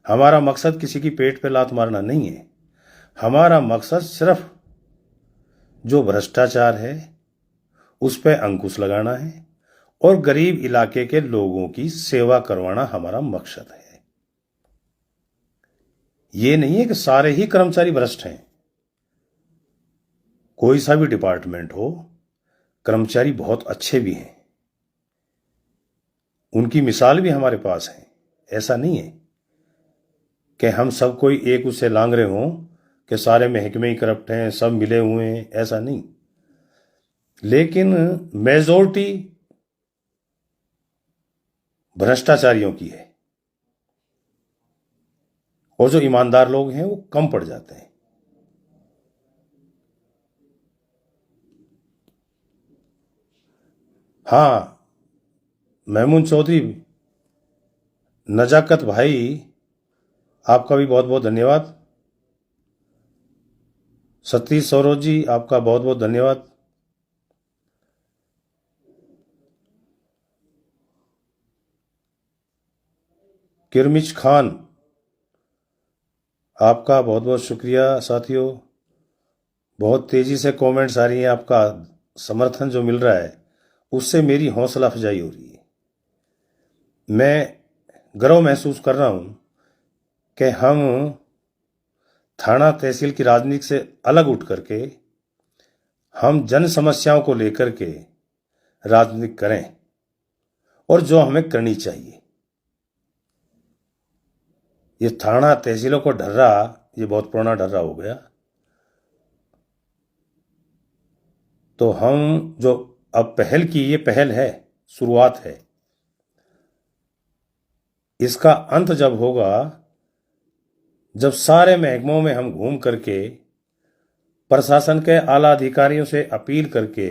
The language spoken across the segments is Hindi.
हमारा मकसद किसी की पेट पे लात मारना नहीं है। हमारा मकसद सिर्फ जो भ्रष्टाचार है उस पे अंकुश लगाना है और गरीब इलाके के लोगों की सेवा करवाना हमारा मकसद है। ये नहीं है कि सारे ही कर्मचारी भ्रष्ट हैं। कोई सा भी डिपार्टमेंट हो, कर्मचारी बहुत अच्छे भी हैं, उनकी मिसाल भी हमारे पास है। ऐसा नहीं है कि हम सब कोई एक उससे लांग रहे हों कि सारे महकमे ही करप्ट हैं, सब मिले हुए हैं, ऐसा नहीं। लेकिन मेजॉरिटी भ्रष्टाचारियों की है और जो ईमानदार लोग हैं वो कम पड़ जाते हैं। हाँ, महमूद चौधरी, नजाकत भाई, आपका भी बहुत बहुत धन्यवाद। सतीश सौरोज जी, आपका बहुत बहुत धन्यवाद। किरमिच खान, आपका बहुत बहुत शुक्रिया। साथियों, बहुत तेजी से कमेंट्स आ रही हैं, आपका समर्थन जो मिल रहा है उससे मेरी हौसला अफजाई हो रही है। मैं गर्व महसूस कर रहा हूं कि हम थाना तहसील की राजनीति से अलग उठ करके हम जन समस्याओं को लेकर के राजनीति करें और जो हमें करनी चाहिए। ये थाना तहसीलों को ढर्रा, ये बहुत पुराना ढर्रा हो गया। तो हम जो अब पहल की, ये पहल है, शुरुआत है। इसका अंत जब होगा, जब सारे महकमों में हम घूम करके प्रशासन के आला अधिकारियों से अपील करके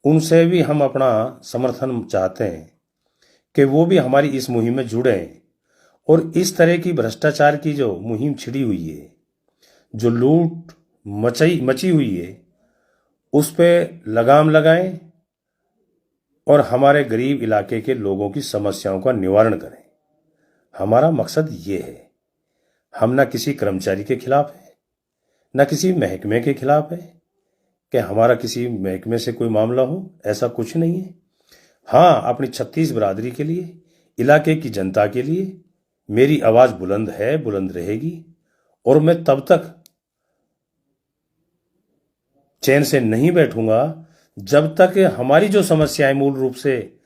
उनसे भी हम अपना समर्थन चाहते हैं कि वो भी हमारी इस मुहिम में जुड़ें और इस तरह की भ्रष्टाचार की जो मुहिम छिड़ी हुई है, जो लूट मची हुई है, उस पे लगाम लगाएं और हमारे गरीब इलाके के लोगों की समस्याओं का निवारण करें। हमारा मकसद ये है। हम ना किसी कर्मचारी के खिलाफ है, ना किसी महकमे के खिलाफ है कि हमारा किसी महकमे से कोई मामला हो, ऐसा कुछ नहीं है। हाँ, अपनी 36 बिरादरी के लिए, इलाके की जनता के लिए मेरी आवाज बुलंद है, बुलंद रहेगी और मैं तब तक चैन से नहीं बैठूंगा जब तक हमारी जो समस्याएं, मूल रूप से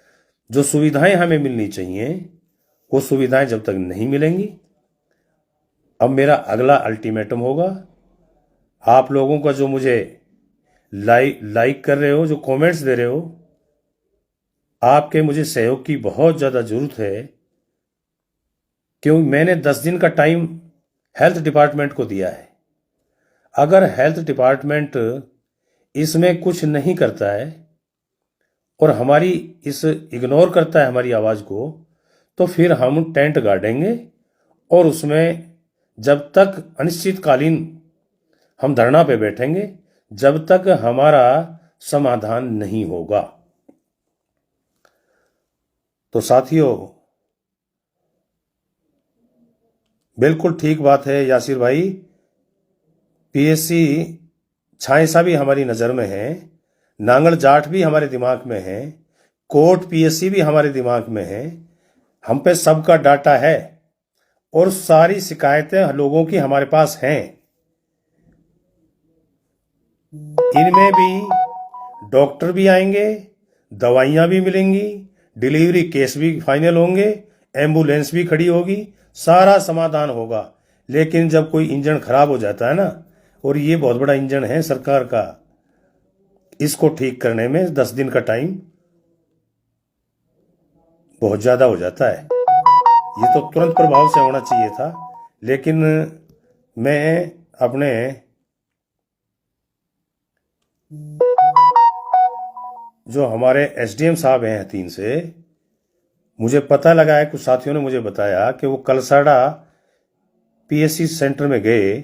जो सुविधाएं हमें मिलनी चाहिए, वो सुविधाएं जब तक नहीं मिलेंगी। अब मेरा अगला अल्टीमेटम होगा, आप लोगों का जो मुझे लाइक कर रहे हो, जो कमेंट्स दे रहे हो, आपके मुझे सहयोग की बहुत ज़्यादा ज़रूरत है, क्योंकि मैंने 10 दिन का टाइम हेल्थ डिपार्टमेंट को दिया है। अगर हेल्थ डिपार्टमेंट इसमें कुछ नहीं करता है और हमारी इग्नोर करता है हमारी आवाज़ को, तो फिर हम टेंट गाड़ेंगे और उसमें जब तक अनिश्चितकालीन हम धरना पे बैठेंगे जब तक हमारा समाधान नहीं होगा। तो साथियों, बिल्कुल ठीक बात है यासिर भाई। पीएससी छायसा भी हमारी नज़र में है, नांगल जाट भी हमारे दिमाग में है, कोर्ट पीएससी भी हमारे दिमाग में है। हम पे सबका डाटा है और सारी शिकायतें लोगों की हमारे पास हैं। इनमें भी डॉक्टर भी आएंगे, दवाइयां भी मिलेंगी, डिलीवरी केस भी फाइनल होंगे, एम्बुलेंस भी खड़ी होगी, सारा समाधान होगा। लेकिन जब कोई इंजन खराब हो जाता है ना, और ये बहुत बड़ा इंजन है सरकार का, इसको ठीक करने में 10 दिन का टाइम बहुत ज्यादा हो जाता है। ये तो तुरंत प्रभाव से होना चाहिए था, लेकिन मैं अपने जो हमारे एसडीएम साहब हैं हथीन से, मुझे पता लगा है, कुछ साथियों ने मुझे बताया कि वो कलसाड़ा पीएससी सेंटर में गए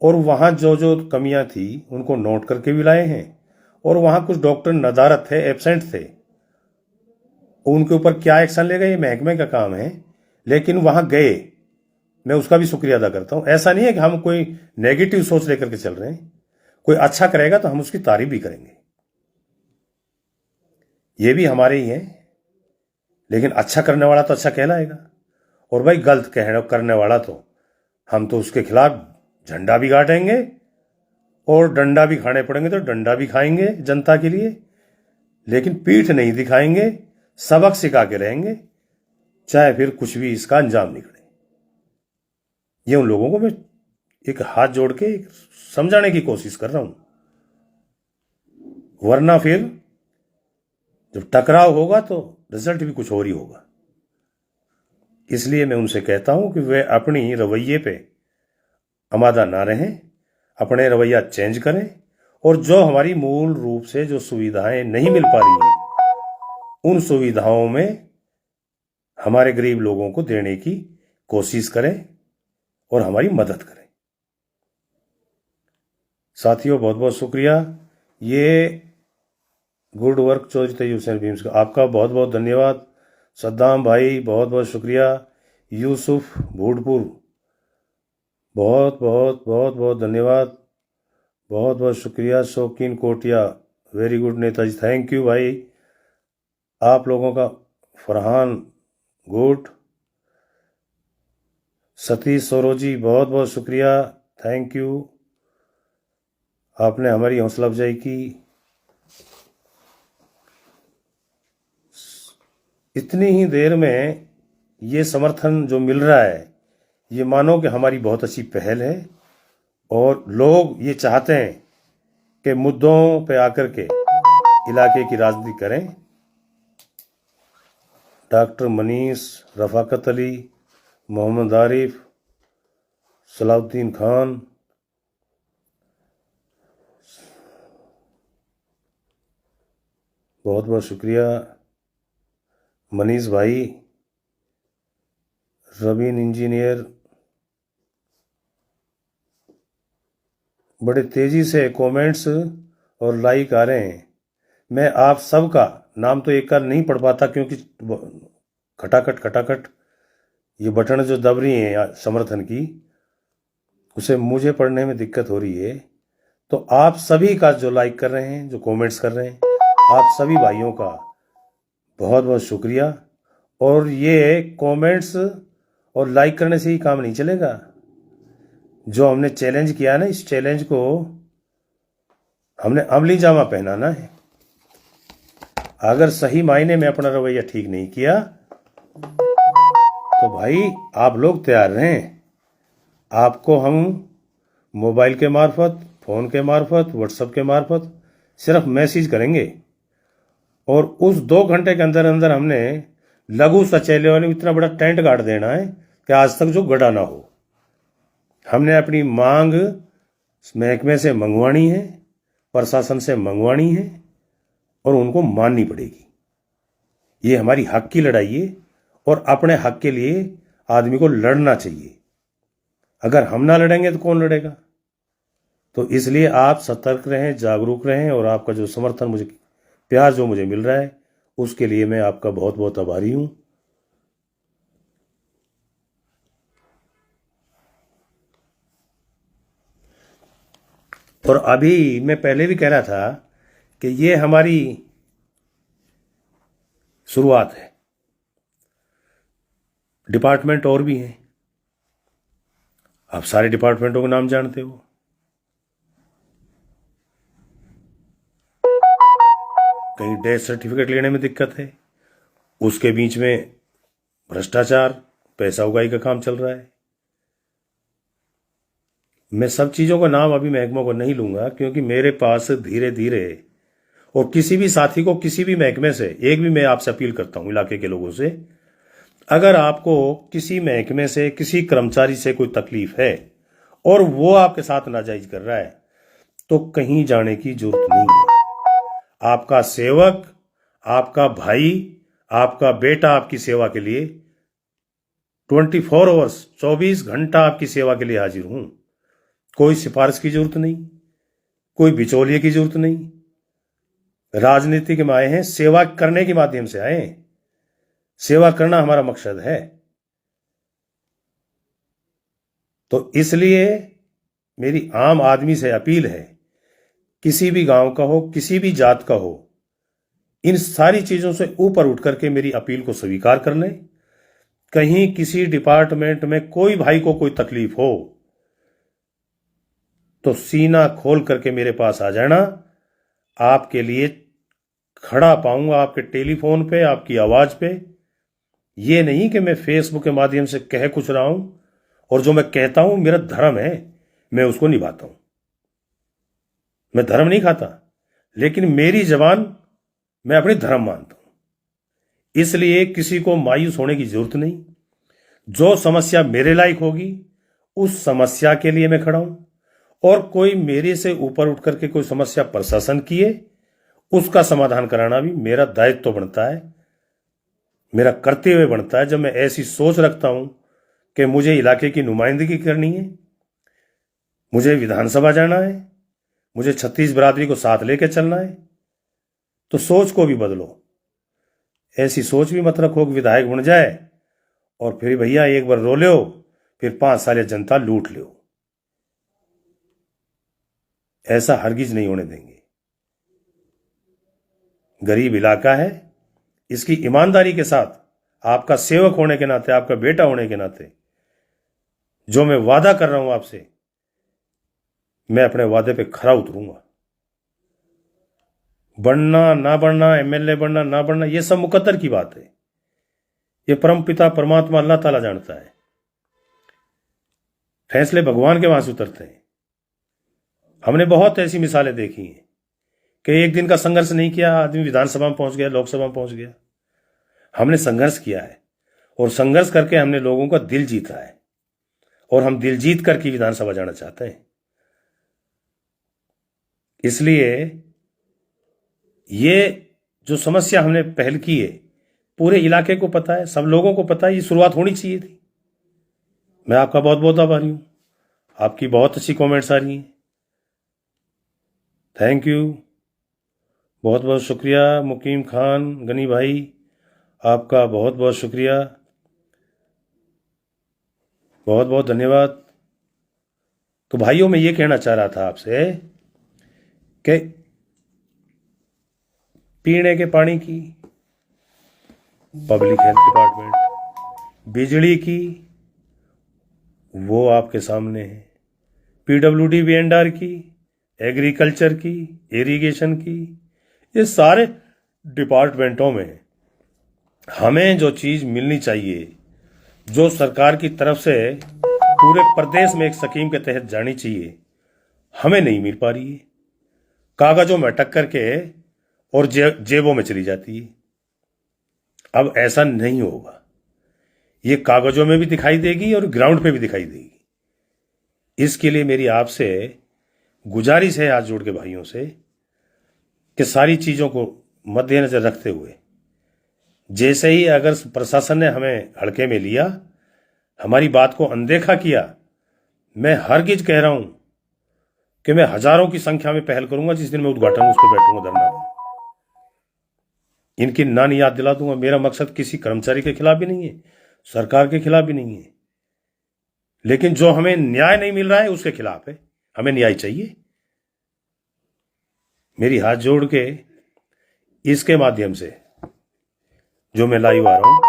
और वहां जो जो कमियां थी उनको नोट करके भी लाए हैं। और वहां कुछ डॉक्टर नदारत थे, एब्सेंट थे। उनके ऊपर क्या एक्शन लेगा ये महकमे का काम है, लेकिन वहां गए, मैं उसका भी शुक्रिया अदा करता हूं। ऐसा नहीं है कि हम कोई नेगेटिव सोच लेकर के चल रहे हैं। कोई अच्छा करेगा तो हम उसकी तारीफ भी करेंगे, ये भी हमारे ही है। लेकिन अच्छा करने वाला तो अच्छा कहलाएगा, और भाई गलत करने वाला तो हम तो उसके खिलाफ झंडा भी गाड़ेंगे और डंडा भी खाने पड़ेंगे तो डंडा भी खाएंगे जनता के लिए, लेकिन पीठ नहीं दिखाएंगे, सबक सिखा के रहेंगे, चाहे फिर कुछ भी इसका अंजाम निकले। ये उन लोगों को मैं एक हाथ जोड़ के समझाने की कोशिश कर रहा हूं, वरना फिर जब टकराव होगा तो रिजल्ट भी कुछ और ही होगा। इसलिए मैं उनसे कहता हूं कि वे अपनी रवैये पे आमादा ना रहें, अपने रवैया चेंज करें, और जो हमारी मूल रूप से जो सुविधाएं नहीं मिल पा रही हैं उन सुविधाओं में हमारे गरीब लोगों को देने की कोशिश करें और हमारी मदद करें। साथियों, बहुत बहुत शुक्रिया। ये गुड वर्क चौधरी तैयब हुसैन भीम्स का आपका बहुत बहुत धन्यवाद। सद्दाम भाई बहुत बहुत शुक्रिया। यूसुफ भूडपुर बहुत बहुत बहुत बहुत धन्यवाद, बहुत बहुत शुक्रिया। शौकीन कोटिया वेरी गुड नेताजी, थैंक यू भाई। आप लोगों का फरहान गुड। सतीश सरोजी बहुत बहुत शुक्रिया, थैंक यू, आपने हमारी हौसला अफजाई की। इतनी ही देर में ये समर्थन जो मिल रहा है, ये मानो कि हमारी बहुत अच्छी पहल है, और लोग ये चाहते हैं कि मुद्दों पे आकर के इलाके की राजनीति करें। डॉक्टर मनीष, रफाकत अली, मोहम्मद आरिफ, सलाउद्दीन खान, बहुत बहुत शुक्रिया। मनीष भाई, रवीन इंजीनियर, बड़े तेजी से कमेंट्स और लाइक आ रहे हैं। मैं आप सबका नाम तो एक बार नहीं पढ़ पाता, क्योंकि खटाखट खटाखट ये बटन जो दब रही हैं समर्थन की, उसे मुझे पढ़ने में दिक्कत हो रही है। तो आप सभी का जो लाइक कर रहे हैं, जो कमेंट्स कर रहे हैं, आप सभी भाइयों का बहुत बहुत शुक्रिया। और ये कमेंट्स और लाइक करने से ही काम नहीं चलेगा। जो हमने चैलेंज किया ना, इस चैलेंज को हमने अमली जामा पहनाना है। अगर सही मायने में अपना रवैया ठीक नहीं किया तो भाई आप लोग तैयार रहें। आपको हम मोबाइल के मार्फत, फोन के मार्फत, व्हाट्सएप के मार्फत सिर्फ मैसेज करेंगे, और उस 2 घंटे के अंदर अंदर हमने लघु सचेले वाले इतना बड़ा टेंट गाड़ देना है कि आज तक जो गड़ा ना हो। हमने अपनी मांग महकमे से मंगवानी है, प्रशासन से मंगवानी है, और उनको माननी पड़ेगी। ये हमारी हक की लड़ाई है, और अपने हक के लिए आदमी को लड़ना चाहिए। अगर हम ना लड़ेंगे तो कौन लड़ेगा? तो इसलिए आप सतर्क रहें, जागरूक रहें, और आपका जो समर्थन, मुझे प्यार जो मुझे मिल रहा है, उसके लिए मैं आपका बहुत बहुत आभारी हूं। और अभी मैं पहले भी कह रहा था कि ये हमारी शुरुआत है। डिपार्टमेंट और भी हैं, आप सारे डिपार्टमेंटों के नाम जानते हो। कहीं डेथ सर्टिफिकेट लेने में दिक्कत है, उसके बीच में भ्रष्टाचार, पैसा उगाही का काम चल रहा है। मैं सब चीजों का नाम अभी महकमों को नहीं लूंगा, क्योंकि मेरे पास धीरे धीरे, और किसी भी साथी को किसी भी महकमे से, एक भी मैं आपसे अपील करता हूं इलाके के लोगों से, अगर आपको किसी महकमे से, किसी कर्मचारी से कोई तकलीफ है और वो आपके साथ नाजायज कर रहा है, तो कहीं जाने की जरूरत नहीं है। आपका सेवक, आपका भाई, आपका बेटा आपकी सेवा के लिए 24 आवर्स, 24 घंटा आपकी सेवा के लिए हाजिर हूं। कोई सिफारिश की जरूरत नहीं, कोई बिचौलिए की जरूरत नहीं। राजनीति में आए हैं, सेवा करने के माध्यम से आए हैं। सेवा करना हमारा मकसद है। तो इसलिए मेरी आम आदमी से अपील है, किसी भी गांव का हो, किसी भी जात का हो, इन सारी चीजों से ऊपर उठ करके मेरी अपील को स्वीकार कर लें। कहीं किसी डिपार्टमेंट में कोई भाई को कोई तकलीफ हो तो सीना खोल करके मेरे पास आ जाना। आपके लिए खड़ा पाऊंगा, आपके टेलीफोन पे, आपकी आवाज पे। ये नहीं कि मैं फेसबुक के माध्यम से कह कुछ रहा हूं, और जो मैं कहता हूं मेरा धर्म है, मैं उसको निभाता हूं। मैं धर्म नहीं खाता, लेकिन मेरी जबान मैं अपनी धर्म मानता हूं। इसलिए किसी को मायूस होने की जरूरत नहीं। जो समस्या मेरे लायक होगी उस समस्या के लिए मैं खड़ा हूं, और कोई मेरे से ऊपर उठ करके कोई समस्या प्रशासन की है, उसका समाधान कराना भी मेरा दायित्व तो बनता है, मेरा कर्तव्य बनता है। जब मैं ऐसी सोच रखता हूं कि मुझे इलाके की नुमाइंदगी करनी है, मुझे विधानसभा जाना है, मुझे 36 बिरादरी को साथ लेकर चलना है, तो सोच को भी बदलो। ऐसी सोच भी मत रखो कि विधायक बन जाए और फिर भैया एक बार रो लो, फिर 5 साल जनता लूट लो। ऐसा हरगिज नहीं होने देंगे। गरीब इलाका है, इसकी ईमानदारी के साथ, आपका सेवक होने के नाते, आपका बेटा होने के नाते, जो मैं वादा कर रहा हूं आपसे, मैं अपने वादे पे खरा उतरूंगा। बनना ना बनना, एमएलए बनना ना बनना, यह सब मुकद्दर की बात है। ये परम पिता परमात्मा अल्लाह ताला जानता है। फैसले भगवान के वहां से उतरते हैं। हमने बहुत ऐसी मिसालें देखी हैं कि एक दिन का संघर्ष नहीं किया, आदमी विधानसभा में पहुंच गया, लोकसभा में पहुंच गया। हमने संघर्ष किया है, और संघर्ष करके हमने लोगों का दिल जीता है, और हम दिल जीत करके विधानसभा जाना चाहते हैं। इसलिए ये जो समस्या हमने पहल की है, पूरे इलाके को पता है, सब लोगों को पता है, ये शुरुआत होनी चाहिए थी। मैं आपका बहुत बहुत आभारी हूं। आपकी बहुत अच्छी कमेंट्स आ रही हैं। थैंक यू, बहुत बहुत शुक्रिया। मुकीम खान गनी भाई, आपका बहुत बहुत शुक्रिया, बहुत बहुत धन्यवाद। तो भाइयों, मैं ये कहना चाह रहा था आपसे कि पीने के पानी की, पब्लिक हेल्थ डिपार्टमेंट, बिजली की, वो आपके सामने है, पीडब्ल्यूडी वीएनडीआर की, एग्रीकल्चर की, इरिगेशन की, ये सारे डिपार्टमेंटों में हमें जो चीज मिलनी चाहिए, जो सरकार की तरफ से पूरे प्रदेश में एक स्कीम के तहत जानी चाहिए, हमें नहीं मिल पा रही है। कागजों में अटक करके और जेबों में चली जाती है। अब ऐसा नहीं होगा। ये कागजों में भी दिखाई देगी और ग्राउंड पे भी दिखाई देगी। इसके लिए मेरी आपसे गुजारिश है, हाथ जोड़ के भाइयों से, कि सारी चीजों को मद्देनजर रखते हुए, जैसे ही अगर प्रशासन ने हमें हड़के में लिया, हमारी बात को अनदेखा किया, मैं हरगिज कह रहा हूं कि मैं हजारों की संख्या में पहल करूंगा। जिस दिन मैं उद्घाटन उस पर बैठूंगा धरना, इनकी नानी याद दिला दूंगा। मेरा मकसद किसी कर्मचारी के खिलाफ भी नहीं है, सरकार के खिलाफ भी नहीं है, लेकिन जो हमें न्याय नहीं मिल रहा है उसके खिलाफ है। हमें न्याय चाहिए। मेरी हाथ जोड़ के इसके माध्यम से जो मैं लाइव आ रहा हूं,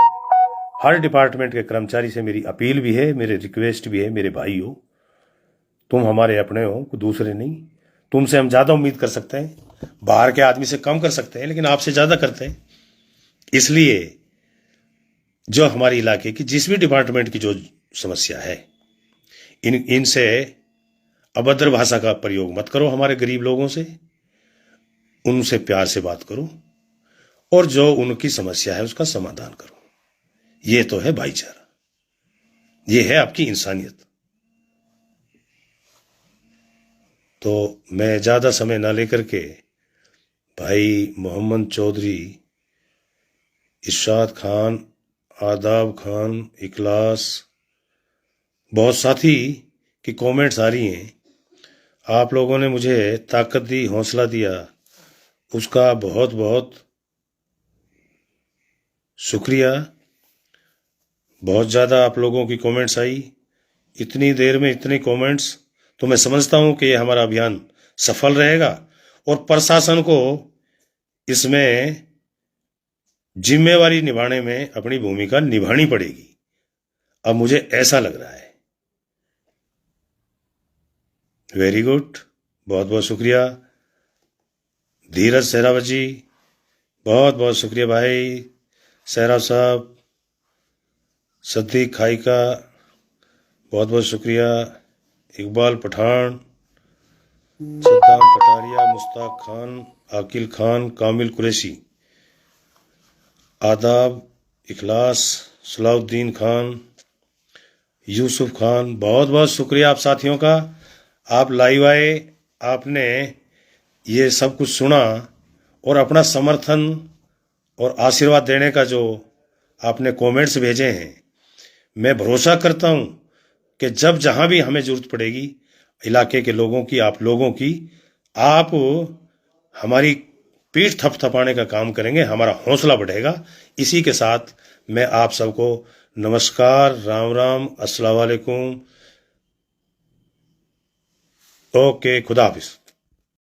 हर डिपार्टमेंट के कर्मचारी से मेरी अपील भी है, मेरे रिक्वेस्ट भी है, मेरे भाई हो, तुम हमारे अपने हो, दूसरे नहीं। तुमसे हम ज्यादा उम्मीद कर सकते हैं, बाहर के आदमी से कम कर सकते हैं, लेकिन आपसे ज्यादा करते हैं। इसलिए जो हमारे इलाके की जिस भी डिपार्टमेंट की जो समस्या है, इनसे अभद्र भाषा का प्रयोग मत करो। हमारे गरीब लोगों से, उनसे प्यार से बात करो, और जो उनकी समस्या है उसका समाधान करो। ये तो है भाईचारा, ये है आपकी इंसानियत। तो मैं ज्यादा समय ना लेकर के भाई मोहम्मद चौधरी, इरशाद खान, आदाब खान, इखलास, बहुत साथी की कमेंट्स आ रही हैं। आप लोगों ने मुझे ताकत दी, हौसला दिया, उसका बहुत बहुत शुक्रिया। बहुत ज़्यादा आप लोगों की कमेंट्स आई। इतनी देर में इतने कमेंट्स, तो मैं समझता हूं कि ये हमारा अभियान सफल रहेगा और प्रशासन को इसमें जिम्मेवारी निभाने में अपनी भूमिका निभानी पड़ेगी, अब मुझे ऐसा लग रहा है। वेरी गुड, बहुत बहुत शुक्रिया। धीरज सहरावत जी, बहुत बहुत शुक्रिया भाई। सहराव साहब, सद्दीक खाई का बहुत बहुत शुक्रिया। इकबाल पठान, सद्दाम कटारिया, मुश्ताक खान, आकिल खान, कामिल कुरैशी, आदाब, इखलास, सलाउद्दीन खान, यूसुफ खान, बहुत बहुत शुक्रिया आप साथियों का। आप लाइव आए, आपने ये सब कुछ सुना और अपना समर्थन और आशीर्वाद देने का जो आपने कमेंट्स भेजे हैं, मैं भरोसा करता हूं कि जब जहां भी हमें जरूरत पड़ेगी इलाके के लोगों की, आप लोगों की, आप हमारी पीठ थपथपाने का काम करेंगे, हमारा हौसला बढ़ेगा। इसी के साथ मैं आप सबको नमस्कार, राम राम, अस्सलाम वालेकुम, ओके, खुदा हाफिज।